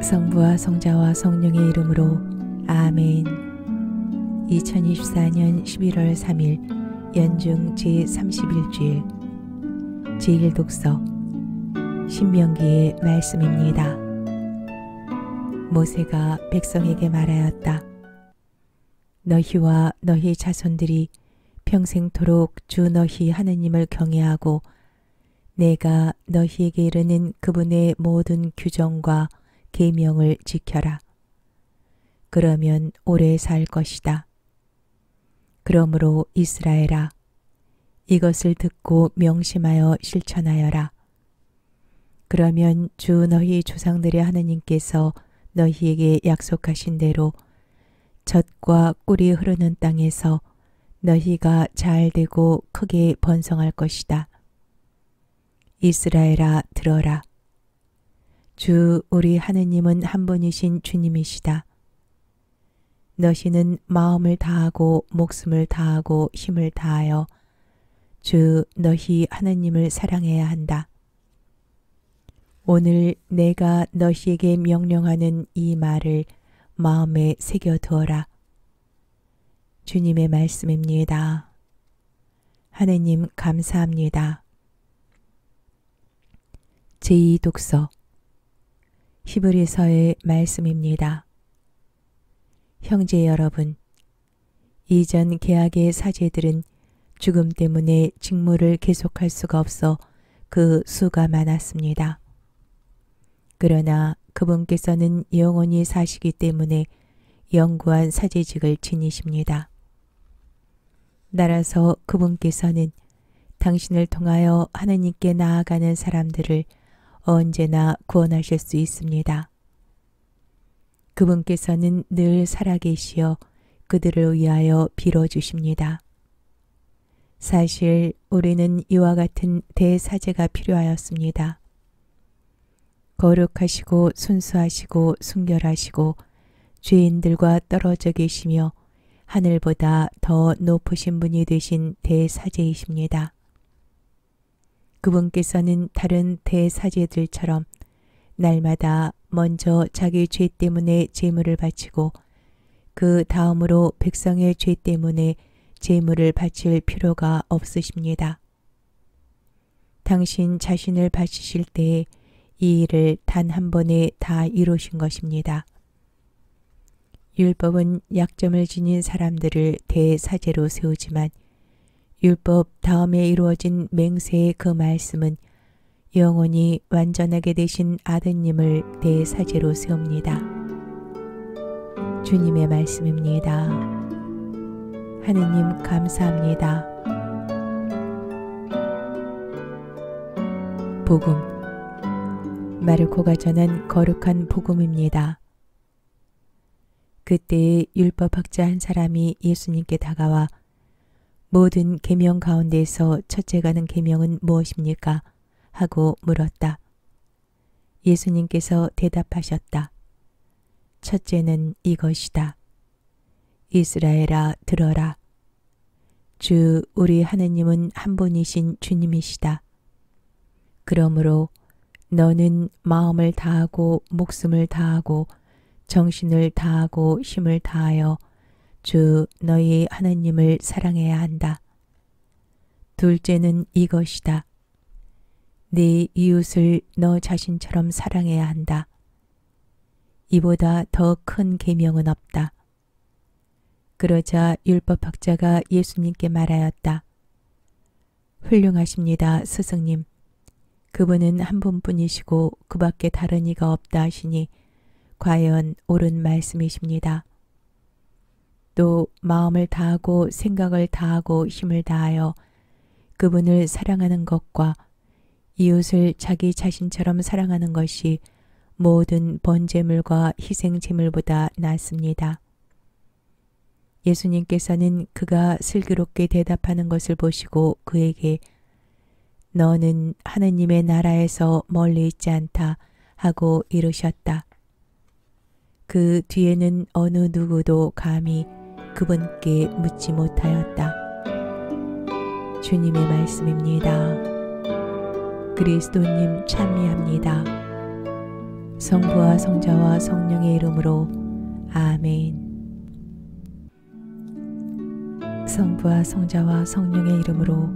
성부와 성자와 성령의 이름으로 아멘. 2024년 11월 3일 연중 제31주일 제1독서 신명기의 말씀입니다. 모세가 백성에게 말하였다. 너희와 너희 자손들이 평생토록 주 너희 하느님을 경외하고 내가 너희에게 이르는 그분의 모든 규정과 계명을 지켜라. 그러면 오래 살 것이다. 그러므로 이스라엘아, 이것을 듣고 명심하여 실천하여라. 그러면 주 너희 조상들의 하느님께서 너희에게 약속하신 대로 젖과 꿀이 흐르는 땅에서 너희가 잘 되고 크게 번성할 것이다. 이스라엘아, 들어라. 주 우리 하느님은 한 분이신 주님이시다. 너희는 마음을 다하고 목숨을 다하고 힘을 다하여 주 너희 하느님을 사랑해야 한다. 오늘 내가 너희에게 명령하는 이 말을 마음에 새겨두어라. 주님의 말씀입니다. 하느님 감사합니다. 제2독서 히브리서의 말씀입니다. 형제 여러분, 이전 계약의 사제들은 죽음 때문에 직무를 계속할 수가 없어 그 수가 많았습니다. 그러나 그분께서는 영원히 사시기 때문에 영구한 사제직을 지니십니다. 따라서 그분께서는 당신을 통하여 하느님께 나아가는 사람들을 언제나 구원하실 수 있습니다. 그분께서는 늘 살아계시어 그들을 위하여 빌어주십니다. 사실 우리는 이와 같은 대사제가 필요하였습니다. 거룩하시고 순수하시고 순결하시고 죄인들과 떨어져 계시며 하늘보다 더 높으신 분이 되신 대사제이십니다. 그분께서는 다른 대사제들처럼 날마다 먼저 자기 죄 때문에 제물을 바치고 그 다음으로 백성의 죄 때문에 제물을 바칠 필요가 없으십니다. 당신 자신을 바치실 때에 이 일을 단 한 번에 다 이루신 것입니다. 율법은 약점을 지닌 사람들을 대사제로 세우지만 율법 다음에 이루어진 맹세의 그 말씀은 영원히 완전하게 되신 아드님을 대사제로 세웁니다. 주님의 말씀입니다. 하느님 감사합니다. 복음 마르코가 전한 거룩한 복음입니다. 그때에 율법학자 한 사람이 예수님께 다가와 모든 계명 가운데서 첫째 가는 계명은 무엇입니까? 하고 물었다. 예수님께서 대답하셨다. 첫째는 이것이다. 이스라엘아, 들어라. 주 우리 하느님은 한 분이신 주님이시다. 그러므로 너는 마음을 다하고 목숨을 다하고 정신을 다하고 힘을 다하여 주 너희 하느님을 사랑해야 한다. 둘째는 이것이다. 네 이웃을 너 자신처럼 사랑해야 한다. 이보다 더 큰 계명은 없다. 그러자 율법학자가 예수님께 말하였다. 훌륭하십니다, 스승님. 그분은 한 분뿐이시고 그밖에 다른 이가 없다 하시니 과연 옳은 말씀이십니다. 또 마음을 다하고 생각을 다하고 힘을 다하여 그분을 사랑하는 것과 이웃을 자기 자신처럼 사랑하는 것이 모든 번제물과 희생제물보다 낫습니다. 예수님께서는 그가 슬기롭게 대답하는 것을 보시고 그에게 너는 하느님의 나라에서 멀리 있지 않다 하고 이르셨다. 그 뒤에는 어느 누구도 감히 그분께 묻지 못하였다. 주님의 말씀입니다. 그리스도님 찬미합니다. 성부와 성자와 성령의 이름으로 아멘. 성부와 성자와 성령의 이름으로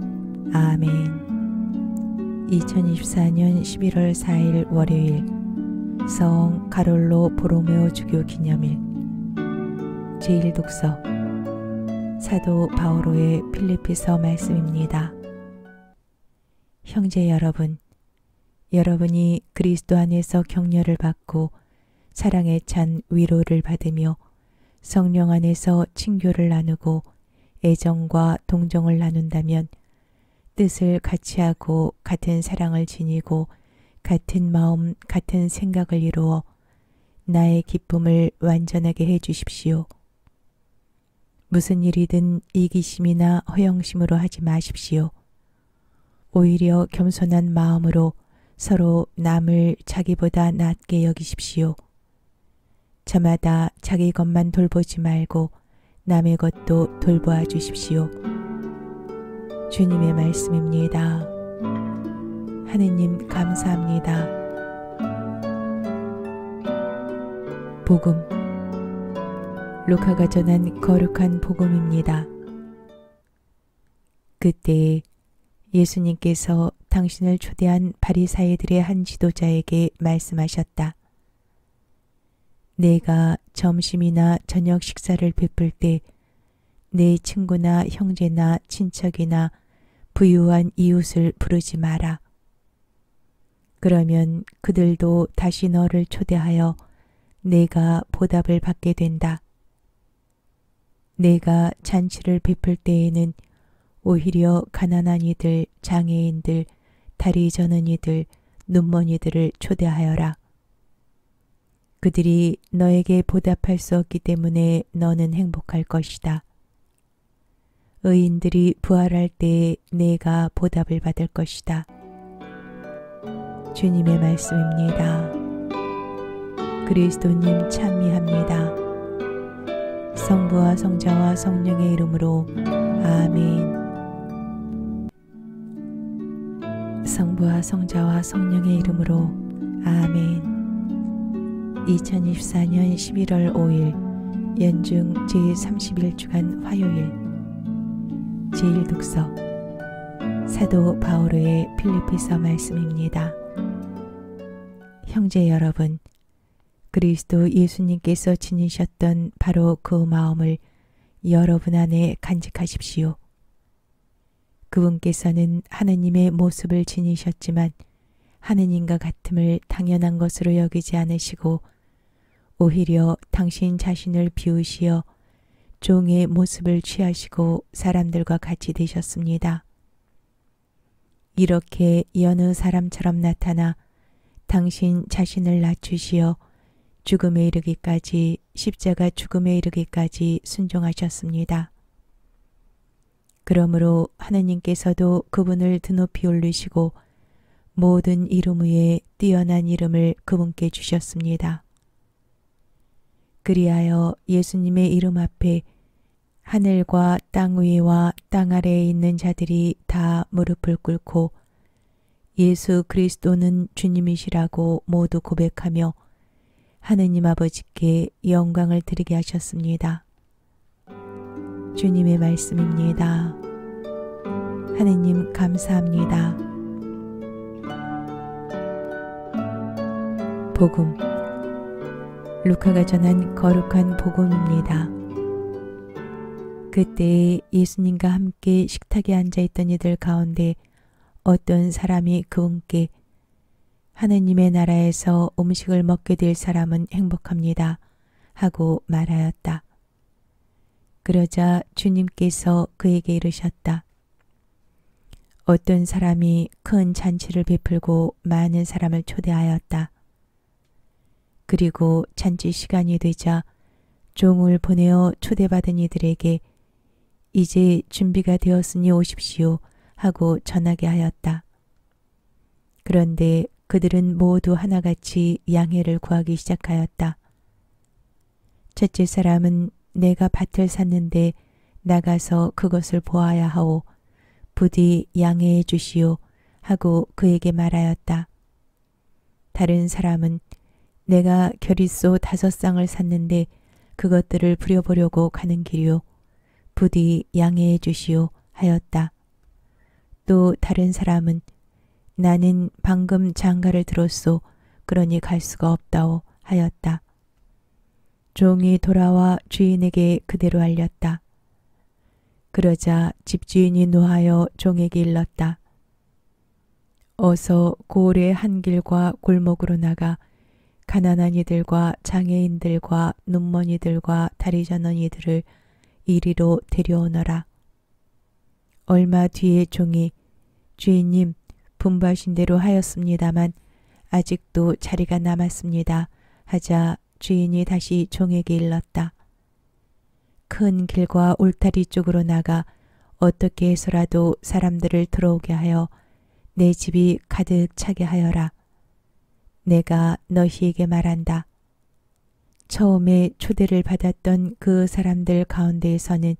아멘. 2024년 11월 4일 월요일 성 가롤로 보로메오 주교 기념일. 제1독서 사도 바오로의 필리피서 말씀입니다. 형제 여러분, 여러분이 그리스도 안에서 격려를 받고 사랑에 찬 위로를 받으며 성령 안에서 친교를 나누고 애정과 동정을 나눈다면 뜻을 같이 하고 같은 사랑을 지니고 같은 마음, 같은 생각을 이루어 나의 기쁨을 완전하게 해 주십시오. 무슨 일이든 이기심이나 허영심으로 하지 마십시오. 오히려 겸손한 마음으로 서로 남을 자기보다 낮게 여기십시오. 저마다 자기 것만 돌보지 말고 남의 것도 돌보아 주십시오. 주님의 말씀입니다. 하느님 감사합니다. 복음 루카가 전한 거룩한 복음입니다. 그때 예수님께서 당신을 초대한 바리사이들의 한 지도자에게 말씀하셨다. 내가 점심이나 저녁 식사를 베풀 때 내 친구나 형제나 친척이나 부유한 이웃을 부르지 마라. 그러면 그들도 다시 너를 초대하여 내가 보답을 받게 된다. 내가 잔치를 베풀 때에는 오히려 가난한 이들, 장애인들, 다리 저는 이들, 눈먼 이들을 초대하여라. 그들이 너에게 보답할 수 없기 때문에 너는 행복할 것이다. 의인들이 부활할 때에 내가 보답을 받을 것이다. 주님의 말씀입니다. 그리스도님 찬미합니다. 성부와 성자와 성령의 이름으로 아멘. 성부와 성자와 성령의 이름으로 아멘. 2024년 11월 5일 연중 제31주간 화요일 제1독서 사도 바오로의 필리피서 말씀입니다. 형제 여러분, 그리스도 예수님께서 지니셨던 바로 그 마음을 여러분 안에 간직하십시오. 그분께서는 하느님의 모습을 지니셨지만 하느님과 같음을 당연한 것으로 여기지 않으시고 오히려 당신 자신을 비우시어 종의 모습을 취하시고 사람들과 같이 되셨습니다. 이렇게 여느 사람처럼 나타나 당신 자신을 낮추시어 죽음에 이르기까지 십자가 죽음에 이르기까지 순종하셨습니다. 그러므로 하느님께서도 그분을 드높이 올리시고 모든 이름 위에 뛰어난 이름을 그분께 주셨습니다. 그리하여 예수님의 이름 앞에 하늘과 땅 위와 땅 아래에 있는 자들이 다 무릎을 꿇고 예수 그리스도는 주님이시라고 모두 고백하며 하느님 아버지께 영광을 드리게 하셨습니다. 주님의 말씀입니다. 하느님 감사합니다. 복음 루카가 전한 거룩한 복음입니다. 그때 예수님과 함께 식탁에 앉아있던 이들 가운데 어떤 사람이 그분께 하느님의 나라에서 음식을 먹게 될 사람은 행복합니다 하고 말하였다. 그러자 주님께서 그에게 이르셨다. 어떤 사람이 큰 잔치를 베풀고 많은 사람을 초대하였다. 그리고 잔치 시간이 되자 종을 보내어 초대받은 이들에게 이제 준비가 되었으니 오십시오 하고 전하게 하였다. 그런데 그들은 모두 하나같이 양해를 구하기 시작하였다. 첫째 사람은 내가 밭을 샀는데 나가서 그것을 보아야 하오. 부디 양해해 주시오 하고 그에게 말하였다. 다른 사람은 내가 결의소 5쌍을 샀는데 그것들을 부려보려고 가는 길이요. 부디 양해해 주시오 하였다. 또 다른 사람은 나는 방금 장가를 들었소. 그러니 갈 수가 없다오 하였다. 종이 돌아와 주인에게 그대로 알렸다. 그러자 집주인이 노하여 종에게 일렀다. 어서 고을의 한 길과 골목으로 나가 가난한 이들과 장애인들과 눈먼이들과 다리 저는 이들을 이리로 데려오너라. 얼마 뒤에 종이 주인님 분부하신 대로 하였습니다만 아직도 자리가 남았습니다 하자 주인이 다시 종에게 일렀다. 큰 길과 울타리 쪽으로 나가 어떻게 해서라도 사람들을 들어오게 하여 내 집이 가득 차게 하여라. 내가 너희에게 말한다. 처음에 초대를 받았던 그 사람들 가운데에서는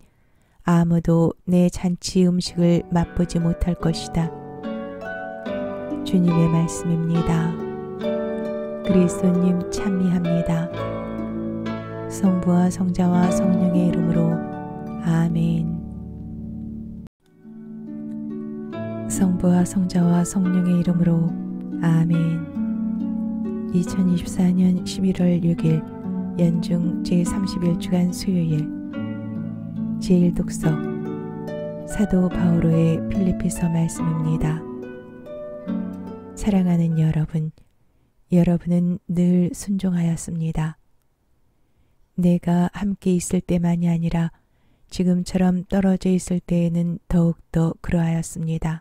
아무도 내 잔치 음식을 맛보지 못할 것이다. 주님의 말씀입니다. 그리스도님 찬미합니다. 성부와 성자와 성령의 이름으로 아멘. 성부와 성자와 성령의 이름으로 아멘. 2024년 11월 6일 연중 제31주간 수요일 제1독서 사도 바오로의 필리피서 말씀입니다. 사랑하는 여러분, 여러분은 늘 순종하였습니다. 내가 함께 있을 때만이 아니라 지금처럼 떨어져 있을 때에는 더욱더 그러하였습니다.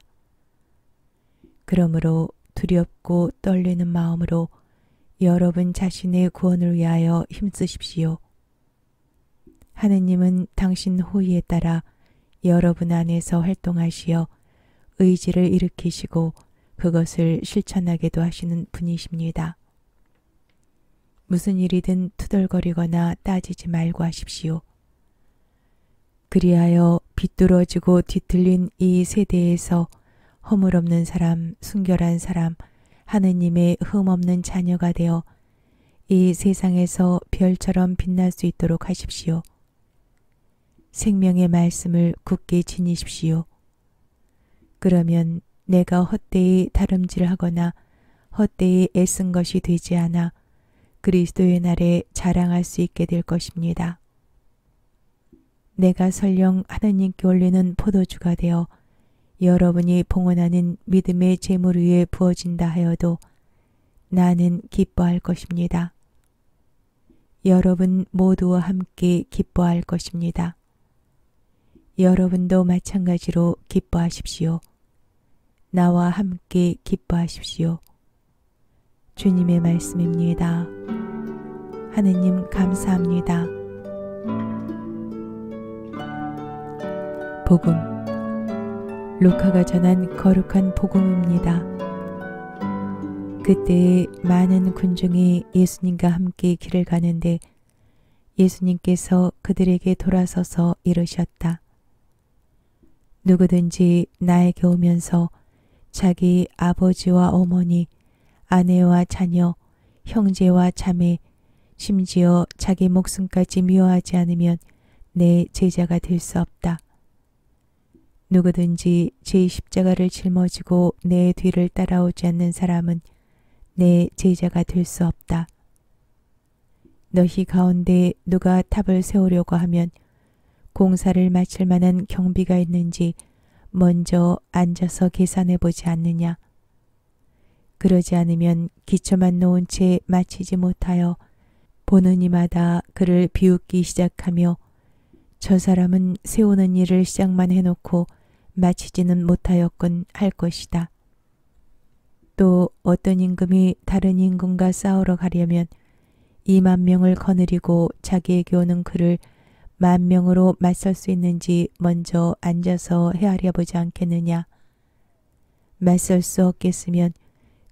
그러므로 두렵고 떨리는 마음으로 여러분 자신의 구원을 위하여 힘쓰십시오. 하느님은 당신 호의에 따라 여러분 안에서 활동하시어 의지를 일으키시고 그것을 실천하게도 하시는 분이십니다. 무슨 일이든 투덜거리거나 따지지 말고 하십시오. 그리하여 비뚤어지고 뒤틀린 이 세대에서 허물없는 사람, 순결한 사람, 하느님의 흠없는 자녀가 되어 이 세상에서 별처럼 빛날 수 있도록 하십시오. 생명의 말씀을 굳게 지니십시오. 그러면 내가 헛되이 다름질하거나 헛되이 애쓴 것이 되지 않아 그리스도의 날에 자랑할 수 있게 될 것입니다. 내가 설령 하느님께 올리는 포도주가 되어 여러분이 봉헌하는 믿음의 제물 위에 부어진다 하여도 나는 기뻐할 것입니다. 여러분 모두와 함께 기뻐할 것입니다. 여러분도 마찬가지로 기뻐하십시오. 나와 함께 기뻐하십시오. 주님의 말씀입니다. 하느님 감사합니다. 복음 루카가 전한 거룩한 복음입니다. 그때에 많은 군중이 예수님과 함께 길을 가는데 예수님께서 그들에게 돌아서서 이르셨다. 누구든지 나에게 오면서 자기 아버지와 어머니, 아내와 자녀, 형제와 자매, 심지어 자기 목숨까지 미워하지 않으면 내 제자가 될 수 없다. 누구든지 제 십자가를 짊어지고 내 뒤를 따라오지 않는 사람은 내 제자가 될 수 없다. 너희 가운데 누가 탑을 세우려고 하면 공사를 마칠 만한 경비가 있는지 먼저 앉아서 계산해 보지 않느냐. 그러지 않으면 기초만 놓은 채 마치지 못하여 보는 이마다 그를 비웃기 시작하며 저 사람은 세우는 일을 시작만 해놓고 마치지는 못하였군 할 것이다. 또 어떤 임금이 다른 임금과 싸우러 가려면 20,000명을 거느리고 자기에게 오는 그를 10,000명으로 맞설 수 있는지 먼저 앉아서 헤아려 보지 않겠느냐. 맞설 수 없겠으면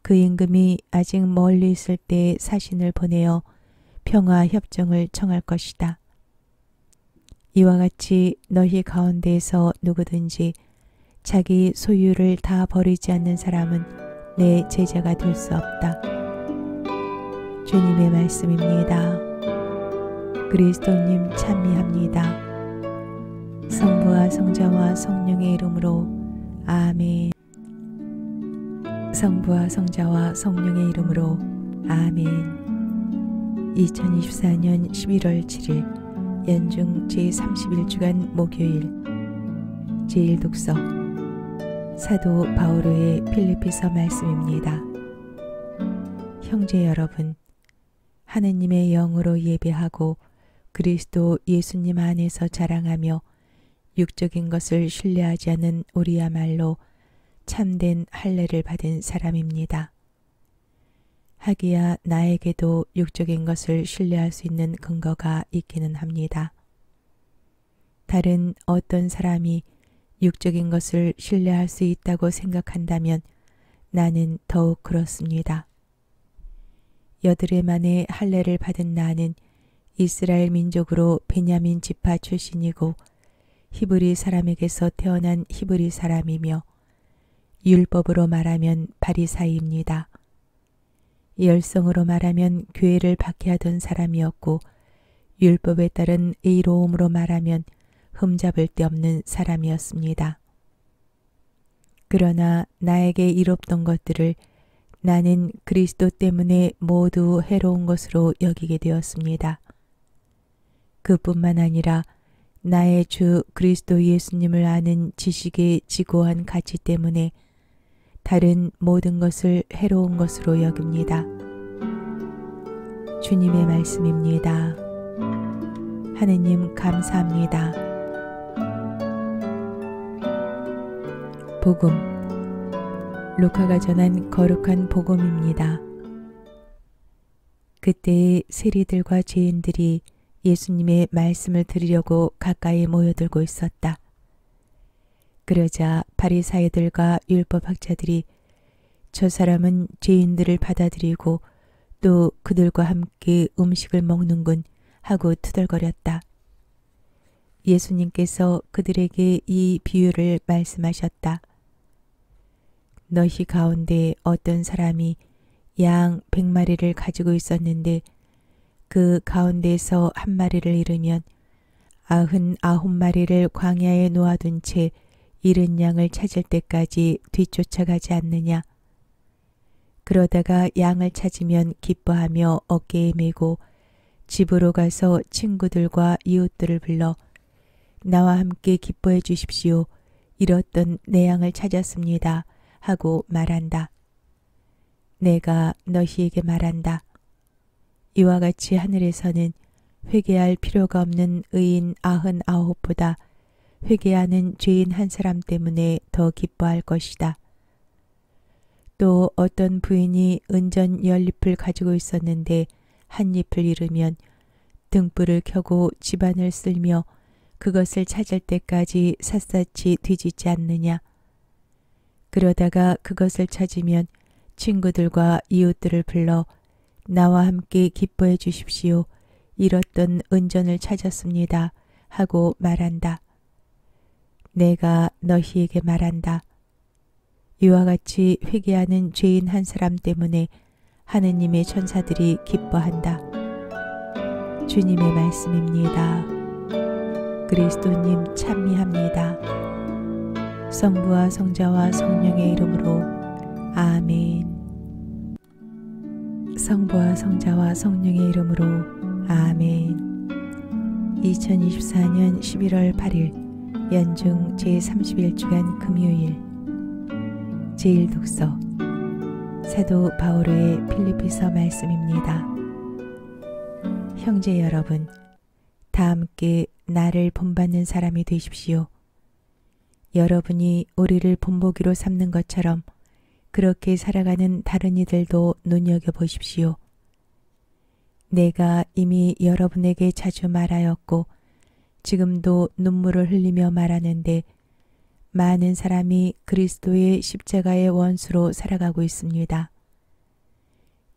그 임금이 아직 멀리 있을 때 사신을 보내어 평화 협정을 청할 것이다. 이와 같이 너희 가운데에서 누구든지 자기 소유를 다 버리지 않는 사람은 내 제자가 될 수 없다. 주님의 말씀입니다. 그리스도님 찬미합니다. 성부와 성자와 성령의 이름으로 아멘. 성부와 성자와 성령의 이름으로 아멘. 2024년 11월 7일 연중 제31주간 목요일 제1독서 사도 바오로의 필리피서 말씀입니다. 형제 여러분, 하느님의 영으로 예배하고 그리스도 예수님 안에서 자랑하며 육적인 것을 신뢰하지 않는 우리야말로 참된 할례를 받은 사람입니다. 하기야 나에게도 육적인 것을 신뢰할 수 있는 근거가 있기는 합니다. 다른 어떤 사람이 육적인 것을 신뢰할 수 있다고 생각한다면 나는 더욱 그렇습니다. 여드레 만에 할례를 받은 나는 이스라엘 민족으로 베냐민 지파 출신이고 히브리 사람에게서 태어난 히브리 사람이며 율법으로 말하면 바리사이입니다. 열성으로 말하면 교회를 박해하던 사람이었고 율법에 따른 의로움으로 말하면 흠잡을 데 없는 사람이었습니다. 그러나 나에게 이롭던 것들을 나는 그리스도 때문에 모두 해로운 것으로 여기게 되었습니다. 그뿐만 아니라 나의 주 그리스도 예수님을 아는 지식의 지고한 가치 때문에 다른 모든 것을 해로운 것으로 여깁니다. 주님의 말씀입니다. 하느님 감사합니다. 복음 루카가 전한 거룩한 복음입니다. 그때의 세리들과 죄인들이 예수님의 말씀을 들으려고 가까이 모여들고 있었다. 그러자 바리사이들과 율법학자들이 저 사람은 죄인들을 받아들이고 또 그들과 함께 음식을 먹는군 하고 투덜거렸다. 예수님께서 그들에게 이 비유를 말씀하셨다. 너희 가운데 어떤 사람이 양 100마리를 가지고 있었는데 그 가운데에서 한 마리를 잃으면 99마리를 광야에 놓아둔 채 잃은 양을 찾을 때까지 뒤쫓아가지 않느냐. 그러다가 양을 찾으면 기뻐하며 어깨에 메고 집으로 가서 친구들과 이웃들을 불러 나와 함께 기뻐해 주십시오. 잃었던 내 양을 찾았습니다. 하고 말한다. 내가 너희에게 말한다. 이와 같이 하늘에서는 회개할 필요가 없는 의인 99보다 회개하는 죄인 한 사람 때문에 더 기뻐할 것이다. 또 어떤 부인이 은전 10잎을 가지고 있었는데 한 잎을 잃으면 등불을 켜고 집안을 쓸며 그것을 찾을 때까지 샅샅이 뒤지지 않느냐. 그러다가 그것을 찾으면 친구들과 이웃들을 불러 나와 함께 기뻐해 주십시오. 잃었던 은전을 찾았습니다. 하고 말한다. 내가 너희에게 말한다. 이와 같이 회개하는 죄인 한 사람 때문에 하느님의 천사들이 기뻐한다. 주님의 말씀입니다. 그리스도님 찬미합니다. 성부와 성자와 성령의 이름으로 아멘. 성부와 성자와 성령의 이름으로 아멘. 2024년 11월 8일 연중 제31주간 금요일 제1독서 사도 바오로의 필리피서 말씀입니다. 형제 여러분, 다 함께 나를 본받는 사람이 되십시오. 여러분이 우리를 본보기로 삼는 것처럼 그렇게 살아가는 다른 이들도 눈여겨보십시오. 내가 이미 여러분에게 자주 말하였고 지금도 눈물을 흘리며 말하는데 많은 사람이 그리스도의 십자가의 원수로 살아가고 있습니다.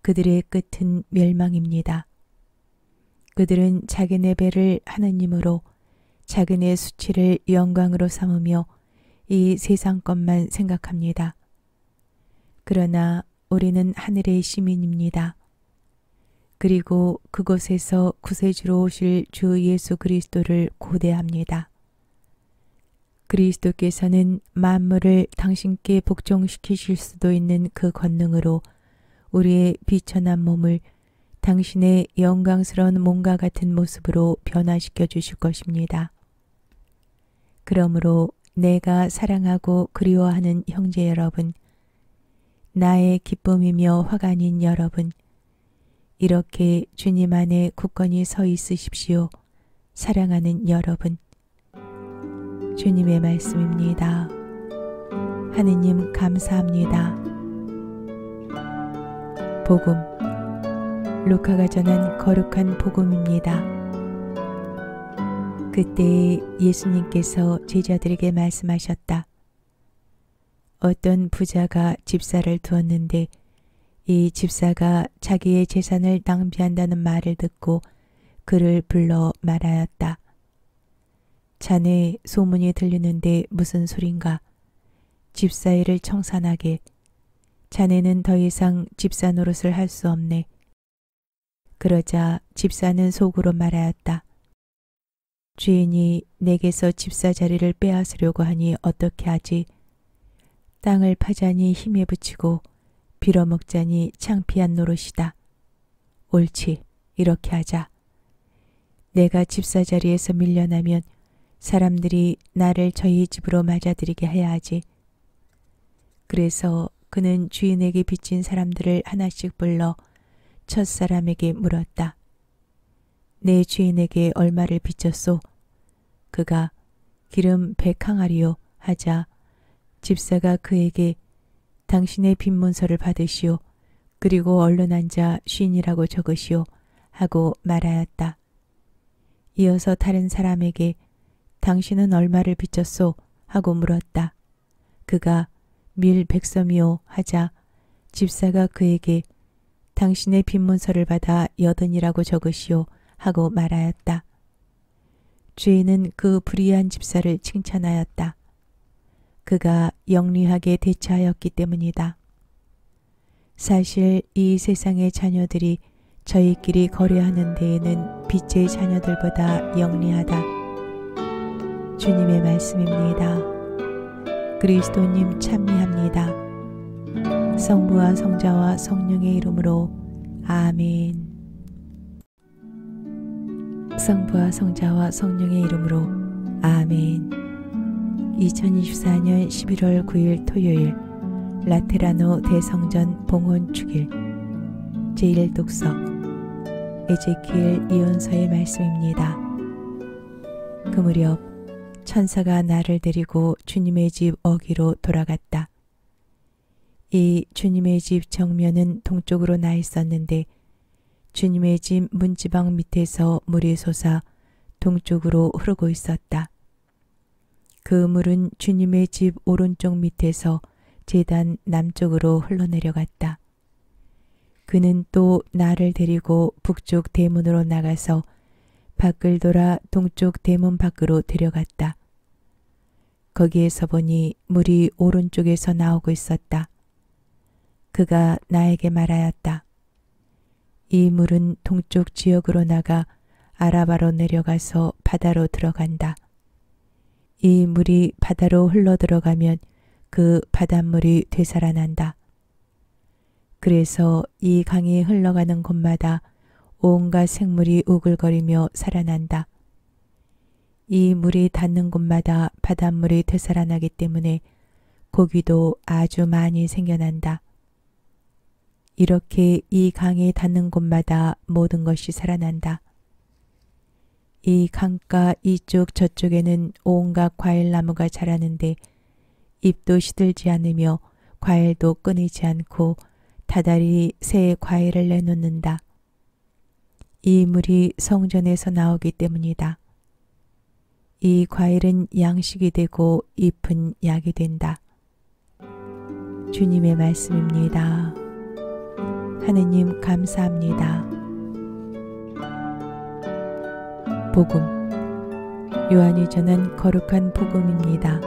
그들의 끝은 멸망입니다. 그들은 자기네 배를 하느님으로 자기네 수치를 영광으로 삼으며 이 세상 것만 생각합니다. 그러나 우리는 하늘의 시민입니다. 그리고 그곳에서 구세주로 오실 주 예수 그리스도를 고대합니다. 그리스도께서는 만물을 당신께 복종시키실 수도 있는 그 권능으로 우리의 비천한 몸을 당신의 영광스러운 몸과 같은 모습으로 변화시켜 주실 것입니다. 그러므로 내가 사랑하고 그리워하는 형제 여러분, 나의 기쁨이며 화관인 여러분, 이렇게 주님 안에 굳건히 서 있으십시오. 사랑하는 여러분, 주님의 말씀입니다. 하느님 감사합니다. 복음, 루카가 전한 거룩한 복음입니다. 그때 예수님께서 제자들에게 말씀하셨다. 어떤 부자가 집사를 두었는데 이 집사가 자기의 재산을 낭비한다는 말을 듣고 그를 불러 말하였다. 자네 소문이 들리는데 무슨 소린가? 집사 일을 청산하게. 자네는 더 이상 집사 노릇을 할 수 없네. 그러자 집사는 속으로 말하였다. 주인이 내게서 집사 자리를 빼앗으려고 하니 어떻게 하지? 땅을 파자니 힘에 붙이고 빌어먹자니 창피한 노릇이다. 옳지, 이렇게 하자. 내가 집사 자리에서 밀려나면 사람들이 나를 저희 집으로 맞아들이게 해야 하지. 그래서 그는 주인에게 빚진 사람들을 하나씩 불러 첫사람에게 물었다. 내 주인에게 얼마를 빚졌소? 그가 기름 100항아리요 하자 집사가 그에게 당신의 빚문서를 받으시오. 그리고 얼른 앉아 쉰이라고 적으시오. 하고 말하였다. 이어서 다른 사람에게 당신은 얼마를 빚졌소? 하고 물었다. 그가 밀 100섬이요 하자 집사가 그에게 당신의 빚문서를 받아 80이라고 적으시오. 하고 말하였다. 주인은 그 불의한 집사를 칭찬하였다. 그가 영리하게 대처하였기 때문이다. 사실 이 세상의 자녀들이 저희끼리 거래하는 데에는 빛의 자녀들보다 영리하다. 주님의 말씀입니다. 그리스도님 찬미합니다. 성부와 성자와 성령의 이름으로 아멘. 성부와 성자와 성령의 이름으로 아멘. 2024년 11월 9일 토요일 라테라노 대성전 봉헌 축일 제1독서 에제키엘 예언서의 말씀입니다. 그 무렵 천사가 나를 데리고 주님의 집 어귀로 돌아갔다. 이 주님의 집 정면은 동쪽으로 나 있었는데 주님의 집 문지방 밑에서 물이 솟아 동쪽으로 흐르고 있었다. 그 물은 주님의 집 오른쪽 밑에서 제단 남쪽으로 흘러내려갔다. 그는 또 나를 데리고 북쪽 대문으로 나가서 밖을 돌아 동쪽 대문 밖으로 데려갔다. 거기에서 보니 물이 오른쪽에서 나오고 있었다. 그가 나에게 말하였다. 이 물은 동쪽 지역으로 나가 아라바로 내려가서 바다로 들어간다. 이 물이 바다로 흘러 들어가면 그 바닷물이 되살아난다. 그래서 이 강이 흘러가는 곳마다 온갖 생물이 우글거리며 살아난다. 이 물이 닿는 곳마다 바닷물이 되살아나기 때문에 고기도 아주 많이 생겨난다. 이렇게 이 강이 닿는 곳마다 모든 것이 살아난다. 이 강가 이쪽 저쪽에는 온갖 과일나무가 자라는데 잎도 시들지 않으며 과일도 끊이지 않고 다달이 새 과일을 내놓는다. 이 물이 성전에서 나오기 때문이다. 이 과일은 양식이 되고 잎은 약이 된다. 주님의 말씀입니다. 하느님 감사합니다. 복음, 요한이 전한 거룩한 복음입니다.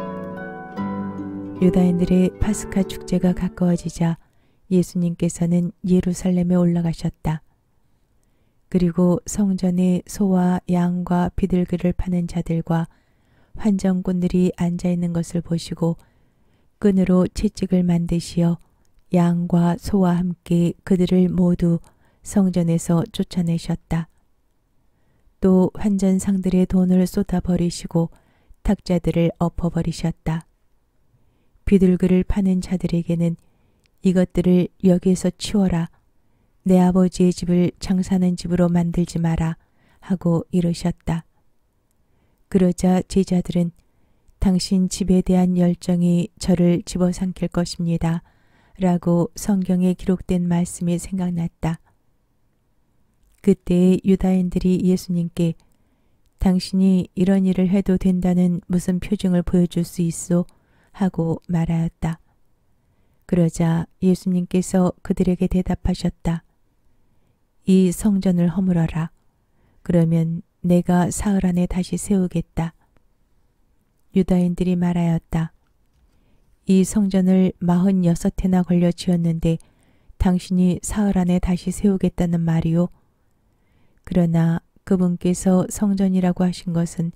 유다인들의 파스카 축제가 가까워지자 예수님께서는 예루살렘에 올라가셨다. 그리고 성전에 소와 양과 비둘기를 파는 자들과 환전꾼들이 앉아 있는 것을 보시고 끈으로 채찍을 만드시어 양과 소와 함께 그들을 모두 성전에서 쫓아내셨다. 또 환전상들의 돈을 쏟아버리시고 탁자들을 엎어버리셨다. 비둘기를 파는 자들에게는 이것들을 여기에서 치워라. 내 아버지의 집을 장사하는 집으로 만들지 마라 하고 이르셨다. 그러자 제자들은 당신 집에 대한 열정이 저를 집어삼킬 것입니다. 라고 성경에 기록된 말씀이 생각났다. 그때 유다인들이 예수님께 당신이 이런 일을 해도 된다는 무슨 표징을 보여줄 수 있소? 하고 말하였다. 그러자 예수님께서 그들에게 대답하셨다. 이 성전을 허물어라. 그러면 내가 사흘 안에 다시 세우겠다. 유다인들이 말하였다. 이 성전을 46해나 걸려 지었는데 당신이 사흘 안에 다시 세우겠다는 말이오. 그러나 그분께서 성전이라고 하신 것은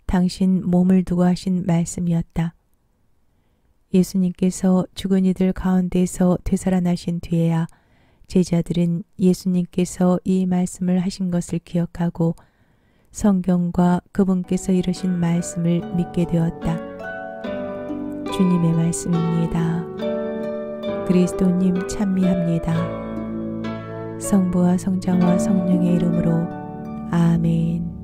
당신 몸을 두고 하신 말씀이었다. 예수님께서 죽은 이들 가운데서 되살아나신 뒤에야 제자들은 예수님께서 이 말씀을 하신 것을 기억하고 성경과 그분께서 이루신 말씀을 믿게 되었다. 주님의 말씀입니다. 그리스도님 찬미합니다. 성부와 성자와 성령의 이름으로 아멘.